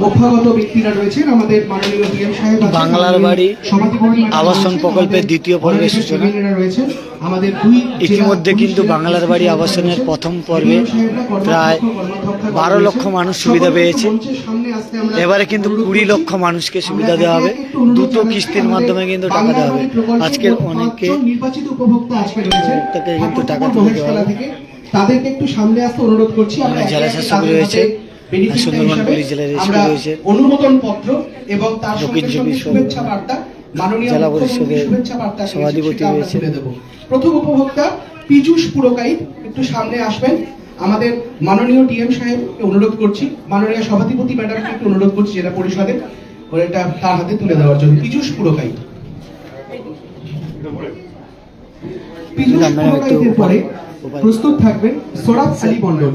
অভ্যাগত ব্যক্তিরা রয়েছেন আমাদের মাননীয় ডিএম সাহেব বাংলার বাড়ি আবাসন প্রকল্পের দ্বিতীয় পর্বের সূচনা রয়েছেন আমাদের ইতিমধ্যে কিন্তু বাংলার বাড়ি আবাসনের প্রথম পর্বে প্রায় 12 লক্ষ মানুষ সুবিধা পেয়েছে। এবারে কিন্তু 20 লক্ষ মানুষকে সুবিধা দেওয়া হবে, দুটো কিস্তির মাধ্যমে কিন্তু টাকা দেওয়া হবে। আজকের অনেকে নির্বাচিত উপভোক্তা আজকে রয়েছে তাকে কিন্তু টাকা তুলে দেওয়া হবে। তাদেরকে একটু সামনে আসতে অনুরোধ করছি। আমরা জেলা শাসক রয়েছে, সুন্দরবন পুলিশ জেলার এসপি রয়েছে, অনুমোদন পত্র এবং তার দক্ষিণ সঙ্গে শুভেচ্ছা বার্তা মাননীয় জেলা পরিষদের সভাধিপতি রয়েছে। প্রথম উপভোক্তা পীযূষ পুরকাইত একটু সামনে আসবেন। আমাদের মাননীয় ডিএম সাহেবকে অনুরোধ করছি, মাননীয় সভাধিপতি ম্যাডামকে একটু অনুরোধ করছি জেলা পরিষদের এটা তার হাতে তুলে দেওয়ার জন্য। পীযূষ পুরকাইত, পীযূষ পুরকাইতের পরে প্রস্তুত থাকবেন সোরাফ আলী মন্ডল।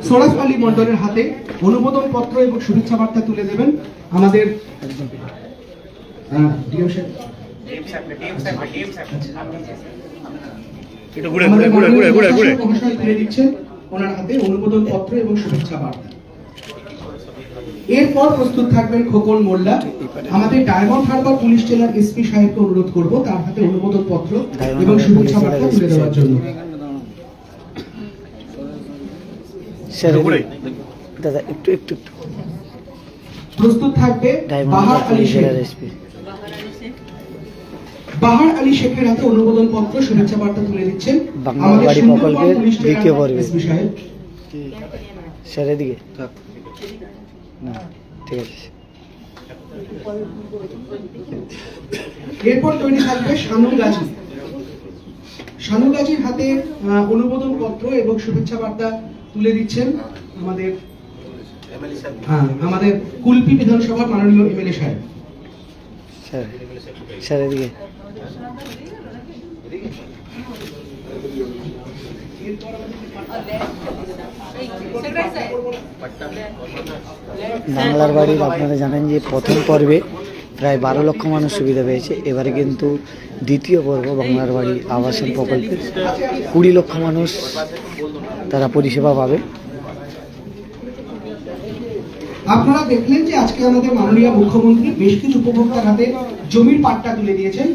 সোরাফ আলী মন্ডলের হাতে অনুমোদন পত্র এবং শুভেচ্ছা বার্তা তুলে দেবেন আমাদের ডিএম সাহেব। তুলে দিচ্ছেন ওনার হাতে অনুমোদন পত্র এবং শুভেচ্ছা বার্তা। এরপর প্রস্তুত থাকবেন খোকন মোল্লা। আমাদের ডায়মন্ড হারবার পুলিশ জেলার এসপি সাহেবকে অনুরোধ করব তার হাতে অনুমোদন পত্র এবং শুভেচ্ছা বার্তা তুলে দেওয়ার জন্য। দাদা একটু প্রস্তুত থাকবে বাহার আলী শেখ। বাহার আলী শেখের হাতে অনুমোদন পত্র শুভেচ্ছা বার্তা তুলে দিচ্ছেন বাংলার বাড়ি প্রকল্পের দ্বিতীয় পর্বে। স্যার এদিকে না, ঠিক আছে। এরপর তৈরি থাকবে শানু গাজী। শানু গাজীর হাতে অনুমোদন পত্র এবং শুভেচ্ছা বার্তা তুলে দিচ্ছেন আমাদের কুলপি বিধানসভার মাননীয় এমএলএ সাহেব। স্যার এদিকে বাংলার বাড়ির আপনারা জানেন যে প্রথম পর্বে প্রায় 12 লক্ষ মানুষ সুবিধা পেয়েছে। এবারে কিন্তু দ্বিতীয় পর্ব বাংলার বাড়ি আবাসন প্রকল্পে 20 লক্ষ মানুষ তারা পরিষেবা পাবে। আপনারা দেখলেন যে আজকে আমাদের মাননীয় মুখ্যমন্ত্রী বেশ কিছু উপভোক্তার হাতে জমির পাট্টা তুলে দিয়েছেন।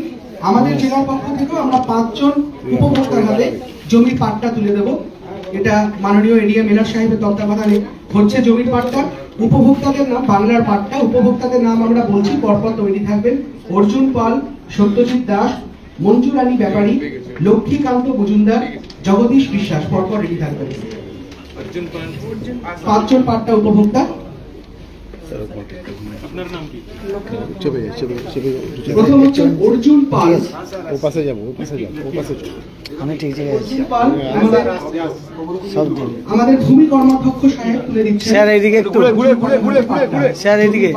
আমাদের জেলার পক্ষ থেকেও আমরা 5 জন উপভোক্তার হাতে জমির পাট্টা তুলে দেব। এটা মাননীয় এডিএম মেলার সাহেবের তত্ত্বাবধানে হচ্ছে জমির পাট্টা। উপভোক্তাদের নাম বাংলার পাট্টা, উপভোক্তাদের নাম আমরা বলছি, পরপর তৈরি থাকবেন। অর্জুন পাল, সত্যজিৎ দাস, মঞ্জু রানী ব্যাপারী, লক্ষ্মীকান্ত মজুমদার, জগদীশ বিশ্বাস, পরপর রেডি থাকবেন। 5 জন পাট্টা উপভোক্তা। প্রথম হচ্ছে অর্জুন পাল। আমি ঠিক আছে আমাদের ভূমি কর্মাধ্যক্ষ সাহেব তুলে দিচ্ছেন। স্যার এইদিকে একটু স্যার এইদিকে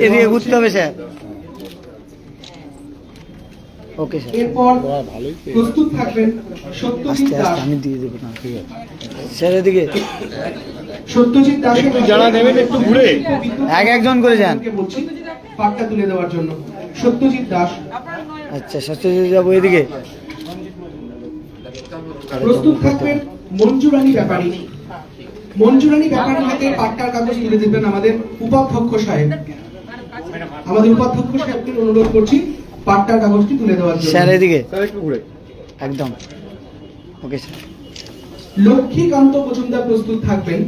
এদিকে ঘুরতে হবে স্যার। Okay sir. এরপর প্রস্তুত থাকবেন সত্যজিৎ দাস। আমি দিয়ে দেবো না, ঠিক আছে স্যার। এদিকে সত্যজিৎ দাস যারা নেবেন একটু ঘুরে একজন করে যান বলছি পাট্টা তুলে দেওয়ার জন্য। সত্যজিৎ দাস। আচ্ছা সত্যজিৎ যাবো এদিকে। প্রস্তুত থাকবেন মঞ্জু রানী ব্যাপারী। মঞ্জু রানী ব্যাপারীর হাতে পাট্টার কাগজ তুলে দেবেন আমাদের উপাধ্যক্ষ সাহেব। আমাদের উপাধ্যক্ষ সাহেবকে অনুরোধ করছি পাট্টার কাগজটি তুলে দেওয়ার জন্য। স্যার এদিকে একদম। Okay sir. লক্ষ্মীকান্ত মজুমদার প্রস্তুত থাকবেন।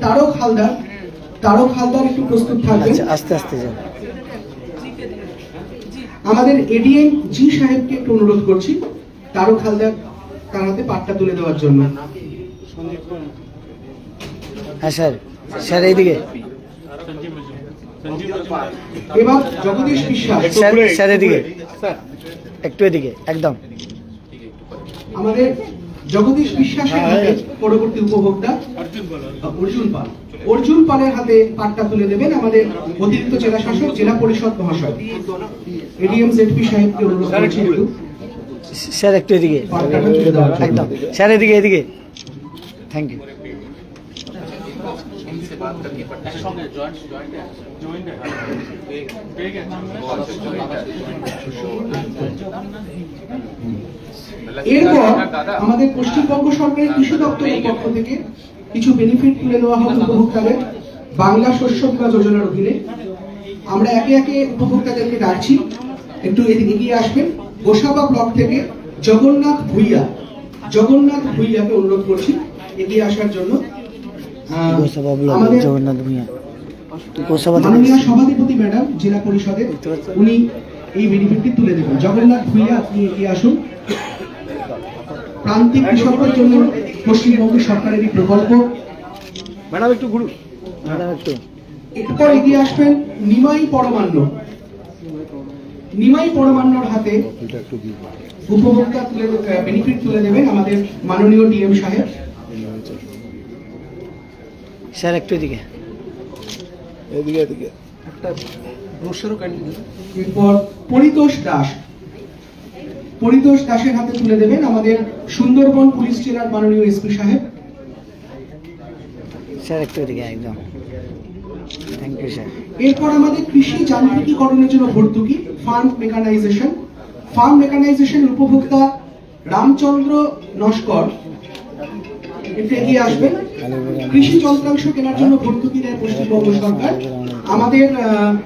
তারক হালদার একটু প্রস্তুত থাকবেন। আচ্ছা আস্তে আস্তে যান। আমাদের এডিএম জি সাহেবকে একটু অনুরোধ করছি তারক হালদার তার হাতে পাট্টা তুলে দেওয়ার জন্য। হ্যাঁ স্যার। স্যার এইদিকে। এবার জগদীশ বিশ্বাস। স্যার এদিকে একটু এদিকে একদম। আমাদের জগদীশ বিশ্বাসের হাতে পরবর্তী উপভোক্তা অর্জুন পালের হাতে পাট্টা তুলে দেবেন আমাদের অতিরিক্ত জেলা শাসক জেলা পরিষদ মহাশয় এডিএম জেডপি সাহেবকে অনুরোধ করছি স্যার একটু এদিকে একদম। স্যার এদিকে থ্যাংক ইউ। से बात करके पट्टा এরপর আমাদের পশ্চিমবঙ্গ সরকারের কৃষি দপ্তরের পক্ষ থেকে কিছু বেনিফিট তুলে দেওয়া হবে উপভোক্তাদের বাংলা শস্য বীমা যোজনার অধীনে। আমরা একে একে উপভোক্তাদেরকে ডাকছি, একটু এদিকে এগিয়ে আসবেন। গোসাবা ব্লক থেকে জগন্নাথ ভুইয়াকে অনুরোধ করছি এগিয়ে আসার জন্য। আমাদের জগন্নাথ ভূঁইয়া গোসাবা মাননীয় সভাধিপতি ম্যাডাম জেলা পরিষদের, উনি এই বেনিফিটটি তুলে দেবেন। জগন্নাথ ভুইয়া, আপনি এগিয়ে আসুন। প্রান্তিক কৃষকদের জন্য পশ্চিমবঙ্গ সরকারের এই প্রকল্প। ম্যাডাম একটু ঘুরুন, ম্যাডাম একটু। এরপর এগিয়ে আসবেন নিমাই পরমান্নর হাতে উপভোক্তা বেনিফিট তুলে দেবেন আমাদের মাননীয় ডিএম সাহেব। স্যার একটু এদিকে একটা এরপর পরিতোষ দাসের হাতে তুলে দেবেন আমাদের সুন্দরবন পুলিশ জেলার মাননীয় এসপি সাহেব। স্যার একটু এদিকে, একদম থ্যাংক ইউ স্যার। এরপর আমাদের কৃষি যান্ত্রিকীকরণের জন্য ভর্তুকি ফার্ম মেকানাইজেশন উপভোক্তা রামচন্দ্র নস্কর একটু এগিয়ে আসবেন। কৃষি যন্ত্রাংশ কেনার জন্য ভর্তুকি দেয় পশ্চিমবঙ্গ সরকার। আমাদের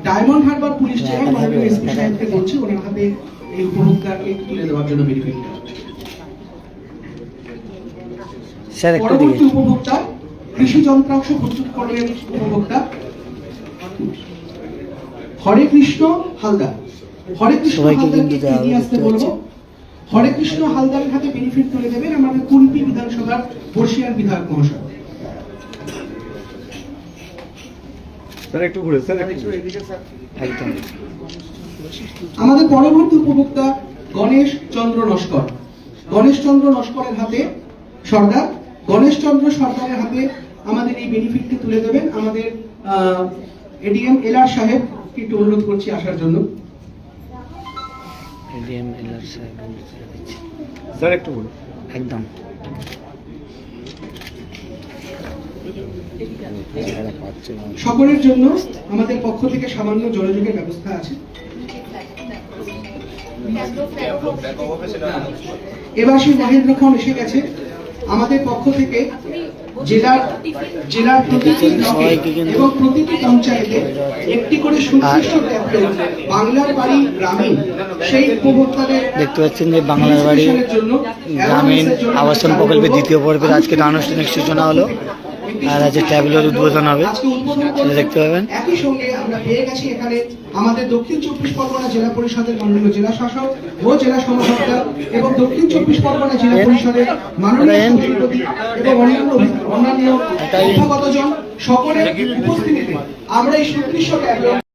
ডায়মন্ড হারবার পুলিশ জেলার মাননীয় এসপি সাহেবকে বলছি ওনার হাতে এই উপভোক্তাকে তুলে দেওয়ার জন্য বেনিফিটটা। স্যার একটু পরবর্তী এদিকে। উপভোক্তা কৃষি যন্ত্রাংশ প্রস্তুতকরণের উপভোক্তা হরে কৃষ্ণ হালদার। সবাইকে কিন্তু দেওয়া হবে, এগিয়ে আসতে দেখতে বলবো। হরে কৃষ্ণ হালদারের হাতে বেনিফিট তুলে দেবেন আমাদের কুলপি বিধানসভার বর্ষিয়ার বিধায়ক মহাশয়। স্যার একটু ঘুরে, স্যার একদম। আমাদের পরবর্তী উপভোক্তা গণেশ চন্দ্র নস্করের হাতে সরদারের হাতে আমাদের এই বেনিফিটটি তুলে দেবেন আমাদের এডিএম এলআর সাহেব। একটু অনুরোধ করছি আসার জন্য। এডিএম এলআর সাহেব, স্যার একটু ঘুরে। একদম। সকলের জন্য আমাদের পক্ষ থেকে সামান্য জলযোগের ব্যবস্থা আছে। এবার সেই মহেন্দ্রক্ষণ এসে গেছে। আমাদের পক্ষ থেকে জেলার প্রতিটি ব্লকে এবং প্রতিটি পঞ্চায়েতে একটি করে সুনির্দিষ্ট ট্যাবলেট বাংলার বাড়ি গ্রামীণ সেই উপভোক্তাদের দেখতে পাচ্ছেন যে বাংলার বাড়ি গ্রামীণ আবাসন প্রকল্পের দ্বিতীয় পর্বের আজকের আনুষ্ঠানিক সূচনা হলো, আর আজ ট্যাবলেট উদ্বোধন হবে, সেটা দেখতে পাবেন। একই সঙ্গে আমরা পেয়ে গেছি এখানে আমাদের দক্ষিণ 24 পরগনা জেলা পরিষদের মাননীয় জেলা শাসক ও জেলা সমাহর্তা এবং দক্ষিণ 24 পরগনা জেলা পরিষদের মাননীয় সভাপতি এবং অন্যান্য অভ্যাগতজন সকলের উপস্থিতিতে আমরা এই সুদৃশ্য ট্যাবলেট